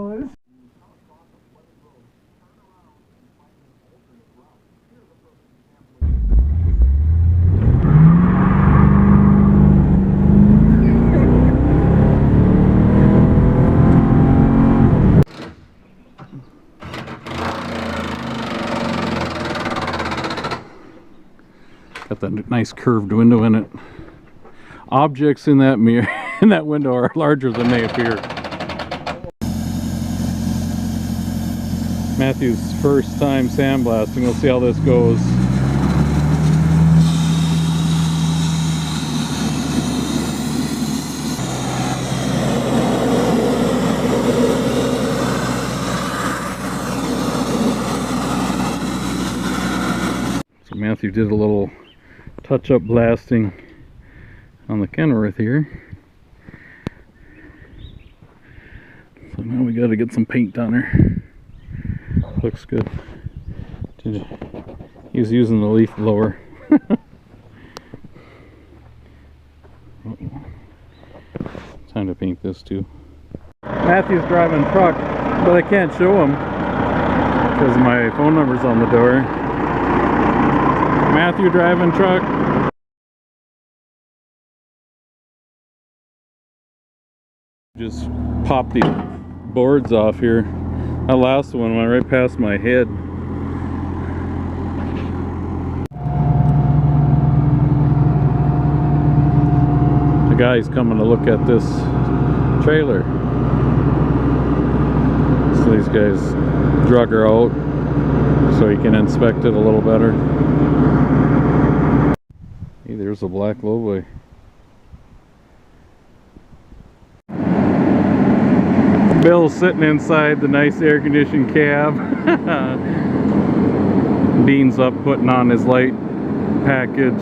goes. Got that nice curved window in it. Objects in that mirror in that window are larger than they appear. Matthew's first time sandblasting. We'll see how this goes. So Matthew did a little touch-up blasting on the Kenworth here. So now we got to get some paint on her. Looks good. He's using the leaf blower. Time to paint this too. Matthew's driving truck, but I can't show him because my phone number's on the door. Matthew driving truck. Just popped these boards off here. That last one went right past my head. The guy's coming to look at this trailer. So these guys drug her out so he can inspect it a little better. Hey, there's a black lowboy. Bill's sitting inside the nice air-conditioned cab. Dean's up putting on his light package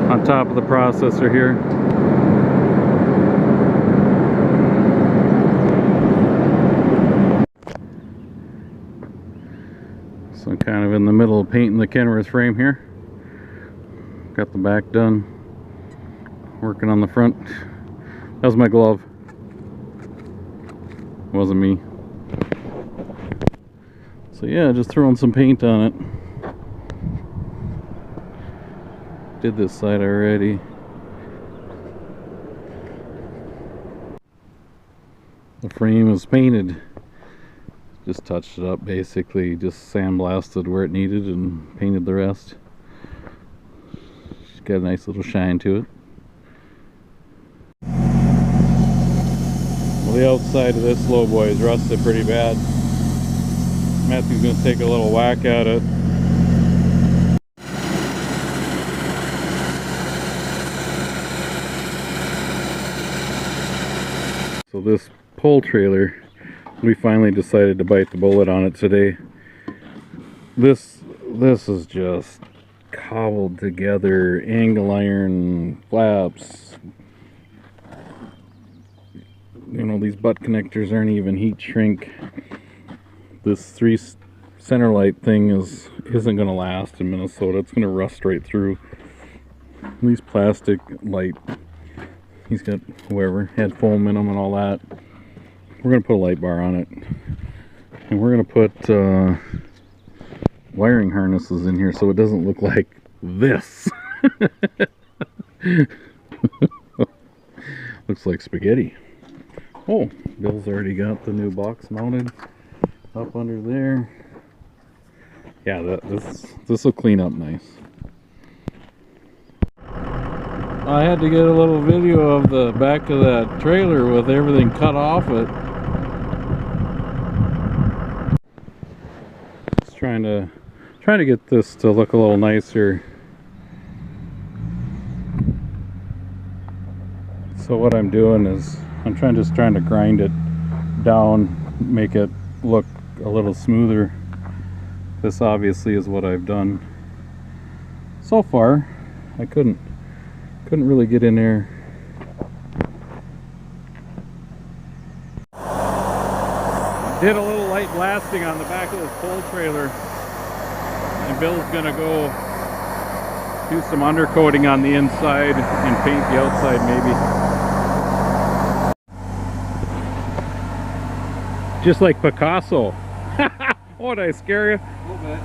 on top of the processor here. So I'm kind of in the middle of painting the Kenworth frame here. Got the back done. Working on the front. That was my glove. Wasn't me. So yeah, just throwing some paint on it. Did this side already. The frame is painted. Just touched it up basically. Just sandblasted where it needed and painted the rest. It's got a nice little shine to it. The outside of this lowboy is rusted pretty bad. Matthew's going to take a little whack at it. So this pull trailer, we finally decided to bite the bullet on it today. This is just cobbled together, angle iron flaps. You know, these butt connectors aren't even heat shrink. This 3 center light thing isn't going to last in Minnesota. It's going to rust right through. These plastic light, he's got whoever had foam in them and all that. We're going to put a light bar on it, and we're going to put wiring harnesses in here so it doesn't look like this. Looks like spaghetti. Oh, Bill's already got the new box mounted up under there. Yeah, this will clean up nice. I had to get a little video of the back of that trailer with everything cut off it. Just trying to get this to look a little nicer. So what I'm doing is I'm just trying to grind it down, make it look a little smoother. This obviously is what I've done so far. I couldn't really get in there. Did a little light blasting on the back of this pull trailer, and Bill's gonna go do some undercoating on the inside and paint the outside maybe. Just like Picasso. Oh, did I scare you? A little bit.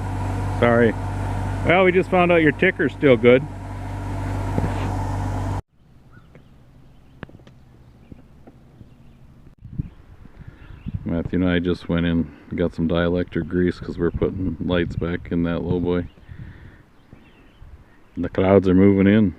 Sorry. Well, we just found out your ticker's still good. Matthew and I just went in, got some dielectric grease because we're putting lights back in that low boy. And the clouds are moving in.